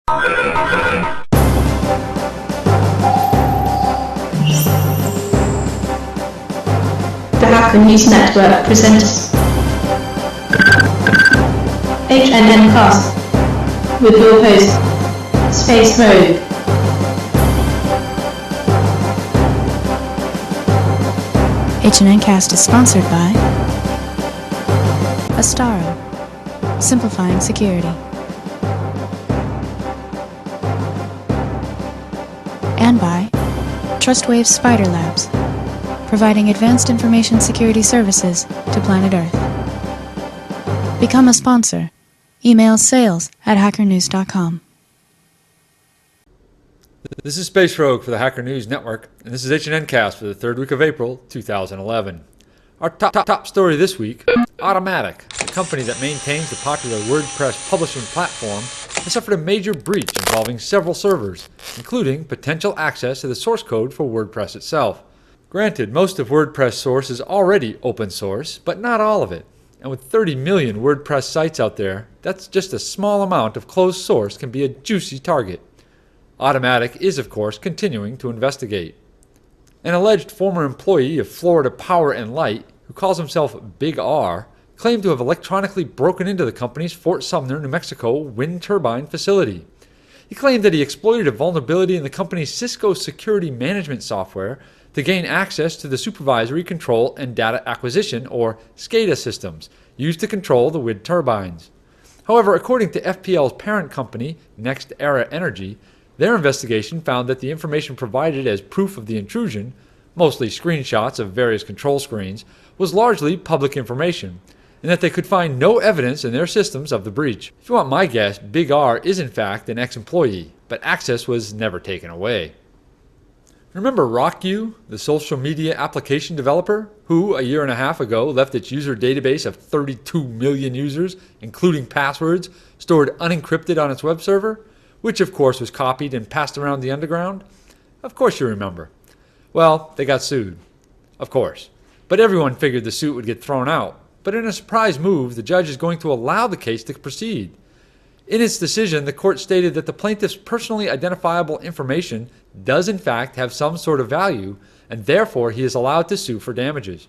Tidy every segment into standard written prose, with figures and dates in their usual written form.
The Hacker News Network presents HNN Cast with your host, Space Rogue. HNN Cast is sponsored by Astaro, simplifying security, and by TrustWave Spider Labs, providing advanced information security services to planet Earth. Become a sponsor. Email sales@hackernews.com. This is Space Rogue for the Hacker News Network, and this is HNN Cast for the third week of April 2011. Our top story this week, Automatic, the company that maintains the popular WordPress publishing platform, has suffered a major breach involving several servers, including potential access to the source code for WordPress itself. Granted, most of WordPress source is already open source, but not all of it. And with 30 million WordPress sites out there, that's just a small amount of closed source can be a juicy target. Automatic is, of course, continuing to investigate. An alleged former employee of Florida Power and Light, who calls himself BigR, claimed to have electronically broken into the company's Fort Sumner, New Mexico wind turbine facility. He claimed that he exploited a vulnerability in the company's Cisco security management software to gain access to the supervisory control and data acquisition, or SCADA systems, used to control the wind turbines. However, according to FPL's parent company, NextEra Energy, their investigation found that the information provided as proof of the intrusion, mostly screenshots of various control screens, was largely public information, and that they could find no evidence in their systems of the breach. If you want my guess, BigR is in fact an ex-employee, but access was never taken away. Remember RockYou, the social media application developer, who a year and a half ago left its user database of 32 million users, including passwords, stored unencrypted on its web server, which of course was copied and passed around the underground? Of course you remember. Well, they got sued. Of course. But everyone figured the suit would get thrown out. But in a surprise move, the judge is going to allow the case to proceed. In its decision, the court stated that the plaintiff's personally identifiable information does in fact have some sort of value, and therefore he is allowed to sue for damages.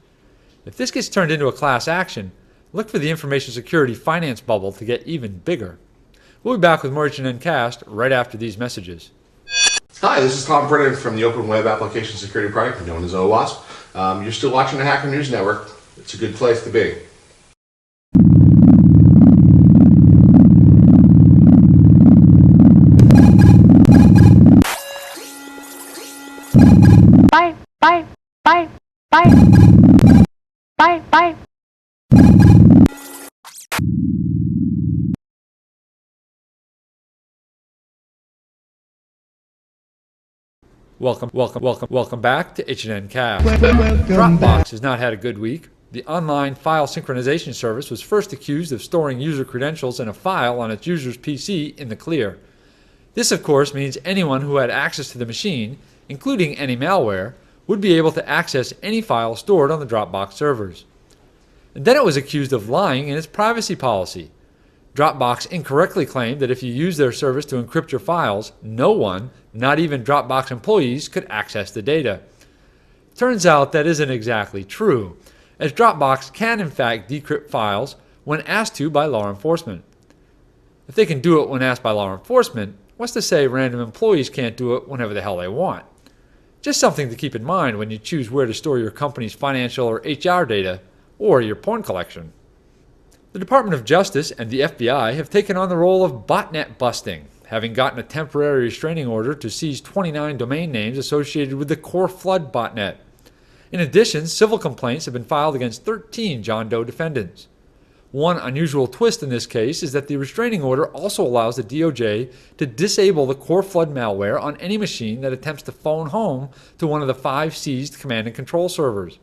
If this gets turned into a class action, look for the information security finance bubble to get even bigger. We'll be back with more HNN Cast right after these messages. Hi, this is Tom Brennan from the Open Web Application Security Project, known as OWASP. You're still watching the Hacker News Network. It's a good place to be. Bye, bye, bye, bye, bye, bye. Welcome back to HNN Cast. Dropbox has not had a good week. The online file synchronization service was first accused of storing user credentials in a file on its user's PC in the clear. This, of course, means anyone who had access to the machine, including any malware, would be able to access any file stored on the Dropbox servers. And then it was accused of lying in its privacy policy. Dropbox incorrectly claimed that if you use their service to encrypt your files, no one, not even Dropbox employees, could access the data. Turns out that isn't exactly true, as Dropbox can in fact decrypt files when asked to by law enforcement. If they can do it when asked by law enforcement, what's to say random employees can't do it whenever the hell they want? Just something to keep in mind when you choose where to store your company's financial or HR data, or your porn collection. The Department of Justice and the FBI have taken on the role of botnet busting, having gotten a temporary restraining order to seize 29 domain names associated with the Core Flood botnet. In addition, civil complaints have been filed against 13 John Doe defendants. One unusual twist in this case is that the restraining order also allows the DOJ to disable the Core Flood malware on any machine that attempts to phone home to one of the 5 seized command and control servers.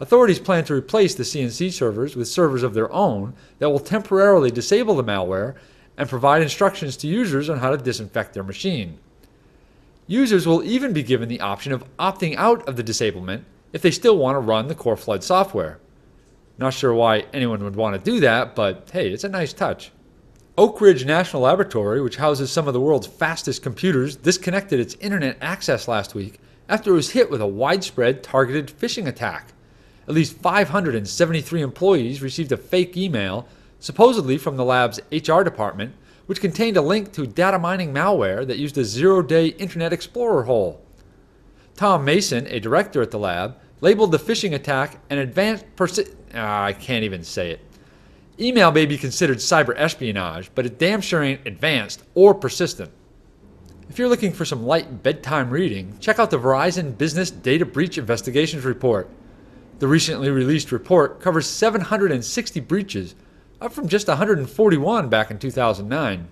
Authorities plan to replace the CNC servers with servers of their own that will temporarily disable the malware and provide instructions to users on how to disinfect their machine. Users will even be given the option of opting out of the disablement if they still want to run the Core Flood software. Not sure why anyone would want to do that, but hey, it's a nice touch. Oak Ridge National Laboratory, which houses some of the world's fastest computers, disconnected its internet access last week after it was hit with a widespread targeted phishing attack. At least 573 employees received a fake email, supposedly from the lab's HR department, which contained a link to data mining malware that used a zero-day Internet Explorer hole. Tom Mason, a director at the lab, labeled the phishing attack an advanced I can't even say it. Email may be considered cyber espionage, but it damn sure ain't advanced or persistent. If you're looking for some light bedtime reading, check out the Verizon Business Data Breach Investigations Report. The recently released report covers 760 breaches, up from just 141 back in 2009.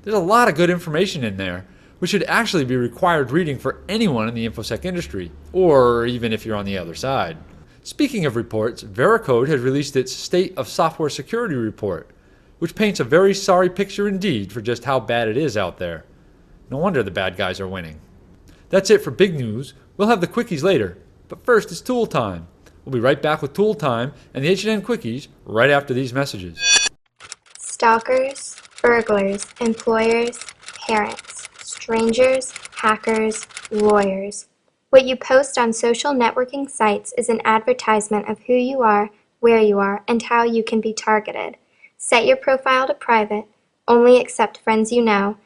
There's a lot of good information in there, which should actually be required reading for anyone in the InfoSec industry, or even if you're on the other side. Speaking of reports, Veracode has released its State of Software Security report, which paints a very sorry picture indeed for just how bad it is out there. No wonder the bad guys are winning. That's it for big news. We'll have the quickies later, but first it's tool time. We'll be right back with tool time and the H&N quickies right after these messages. Stalkers, burglars, employers, parents, strangers, hackers, lawyers. What you post on social networking sites is an advertisement of who you are, where you are, and how you can be targeted. Set your profile to private, only accept friends you know,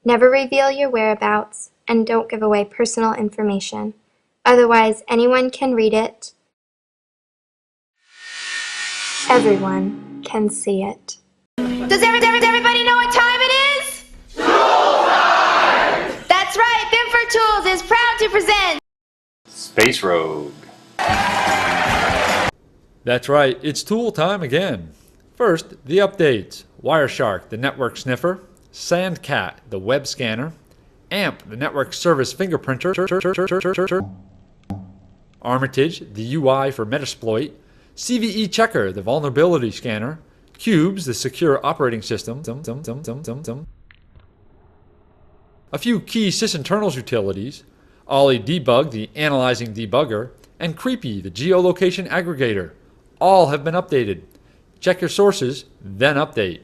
never reveal your whereabouts, and don't give away personal information. Otherwise, anyone can read it. Everyone can see it. Does everybody know what time it is? Tool time! That's right, BIM4Tools is proud to present Space Rogue. That's right, it's tool time again. First, the updates. Wireshark, the network sniffer. SandCat, the web scanner. Amp, the network service fingerprinter. Armitage, the UI for Metasploit. CVEchecker, the vulnerability scanner. Qubes, the secure operating system. A few key sysinternals utilities. Olly Debug, the analyzing debugger, and Creepy, the geolocation aggregator. All have been updated. Check your sources, then update.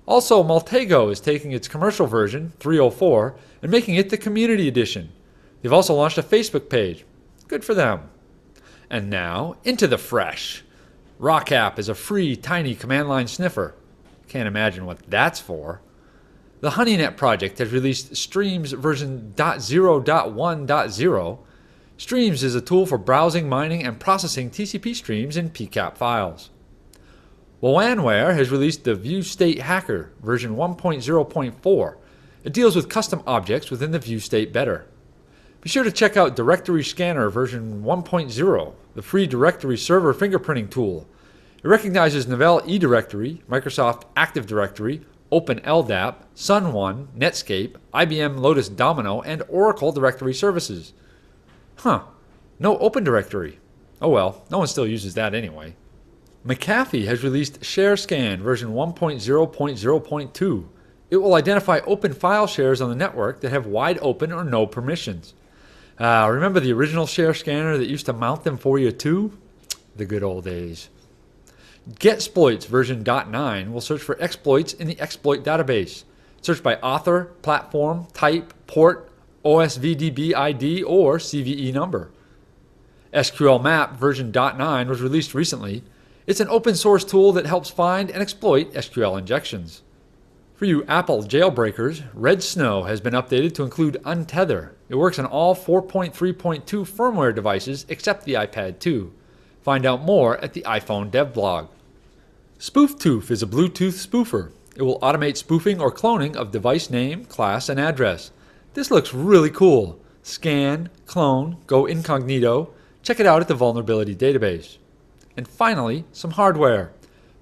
Also, Maltego is taking its commercial version, 3.04, and making it the community edition. They've also launched a Facebook page. Good for them. And now, into the fresh. RawCap is a free, tiny command line sniffer. Can't imagine what that's for. The HoneyNet project has released Streams version 0.1.0. Streams is a tool for browsing, mining, and processing TCP streams in PCAP files. Woanware has released the ViewStateHacker version 1.0.4. It deals with custom objects within the ViewState better. Be sure to check out DirectoryScanner version 1.0, the free directory server fingerprinting tool. It recognizes Novell eDirectory, Microsoft Active Directory, OpenLDAP, Sun1, Netscape, IBM Lotus Domino, and Oracle Directory Services. No Open Directory. Oh well, no one still uses that anyway. McAfee has released ShareScan version 1.0.0.2. It will identify open file shares on the network that have wide open or no permissions. Remember the original ShareScanner that used to mount them for you too? The good old days. GetSploits version 9 will search for exploits in the exploit database. Search by author, platform, type, port, OSVDB ID, or CVE number. SQLmap version 9 was released recently. It's an open source tool that helps find and exploit SQL injections. For you Apple jailbreakers, Red Snow has been updated to include Untether. It works on all 4.3.2 firmware devices except the iPad 2. Find out more at the iPhone dev blog. SpoofTooph is a Bluetooth spoofer. It will automate spoofing or cloning of device name, class, and address. This looks really cool. Scan, clone, go incognito. Check it out at the vulnerability database. And finally, some hardware.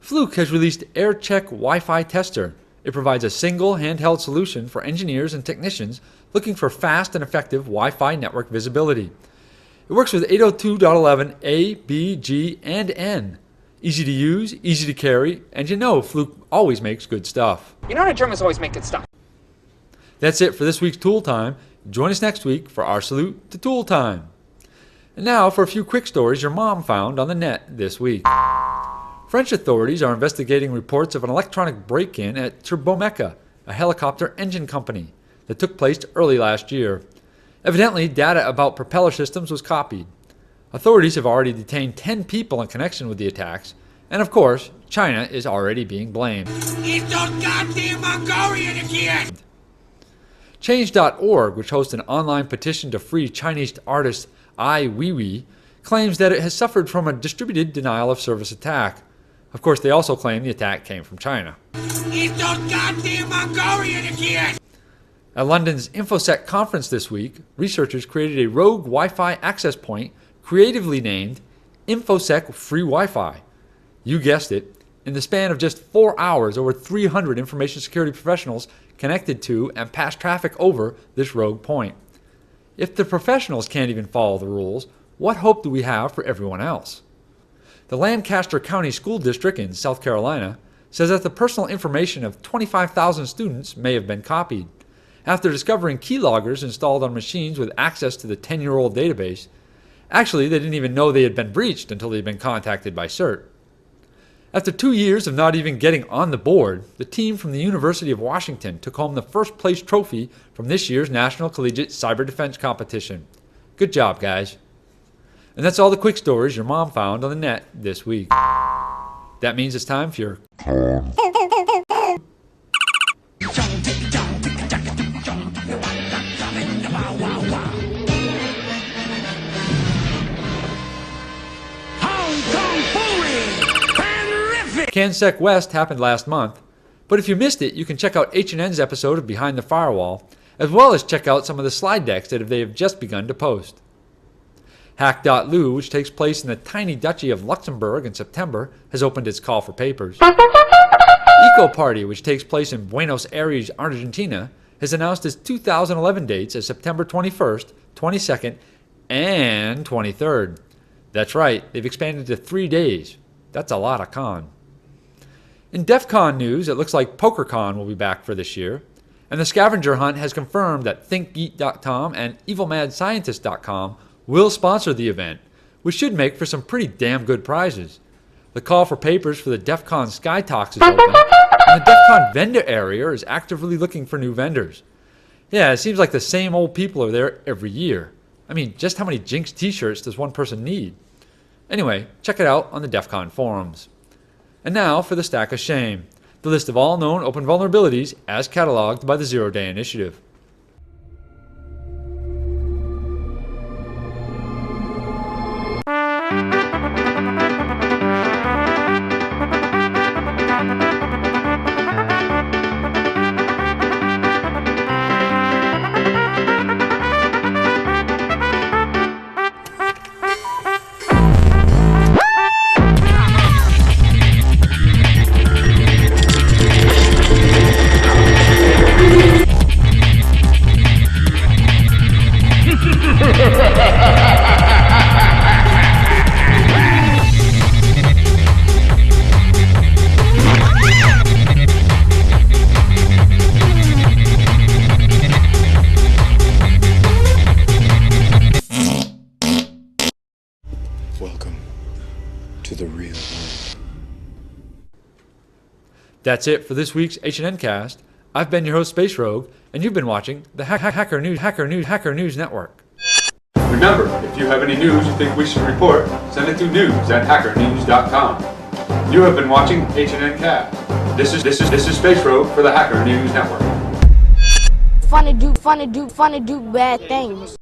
Fluke has released Air-Check Wi-Fi Tester. It provides a single handheld solution for engineers and technicians looking for fast and effective Wi-Fi network visibility. It works with 802.11a, b, g, and n. Easy to use, easy to carry, and you know Fluke always makes good stuff. You know the Germans always make good stuff. That's it for this week's Tool Time. Join us next week for our salute to Tool Time. And now for a few quick stories your mom found on the net this week. French authorities are investigating reports of an electronic break-in at TurboMessa, a helicopter engine company, that took place early last year. Evidently, data about propeller systems was copied. Authorities have already detained 10 people in connection with the attacks, and of course, China is already being blamed. It's those goddamn Mongolian again! Change.org, which hosts an online petition to free Chinese artist Ai Weiwei, claims that it has suffered from a distributed denial-of-service attack. Of course, they also claim the attack came from China. It's those goddamn Mongolian again! At London's InfoSec conference this week, researchers created a rogue Wi-Fi access point creatively named InfoSec Free Wi-Fi. You guessed it. In the span of just 4 hours, over 300 information security professionals connected to and passed traffic over this rogue point. If the professionals can't even follow the rules, what hope do we have for everyone else? The Lancaster County School District in South Carolina says that the personal information of 25,000 students may have been copied. After discovering keyloggers installed on machines with access to the 10-year-old database, actually they didn't even know they had been breached until they'd been contacted by CERT. After 2 years of not even getting on the board, the team from the University of Washington took home the first place trophy from this year's National Collegiate Cyber Defense Competition. Good job, guys. And that's all the quick stories your mom found on the net this week. That means it's time for your CanSecWest happened last month, but if you missed it, you can check out H&N's episode of Behind the Firewall, as well as check out some of the slide decks that they have just begun to post. Hack.LU, which takes place in the tiny duchy of Luxembourg in September, has opened its call for papers. EkoParty, which takes place in Buenos Aires, Argentina, has announced its 2011 dates as September 21st, 22nd, and 23rd. That's right, they've expanded to 3 days. That's a lot of con. In DEF CON news, it looks like PokerCon will be back for this year, and the scavenger hunt has confirmed that ThinkGeek.com and EvilMadScientist.com will sponsor the event, which should make for some pretty damn good prizes. The call for papers for the DEF CON Sky Talks is open, and the DEF CON vendor area is actively looking for new vendors. Yeah, it seems like the same old people are there every year. I mean, just how many Jinx t-shirts does one person need? Anyway, check it out on the DEF CON forums. And now for the Stack of Shame, the list of all known open vulnerabilities as cataloged by the Zero Day Initiative. That's it for this week's H&N Cast. I've been your host, Space Rogue, and you've been watching the Hacker News Network. Remember, if you have any news you think we should report, send it to news@hackernews.com. You have been watching H&N Cast. This is Space Rogue for the Hacker News Network. Fun to do bad things.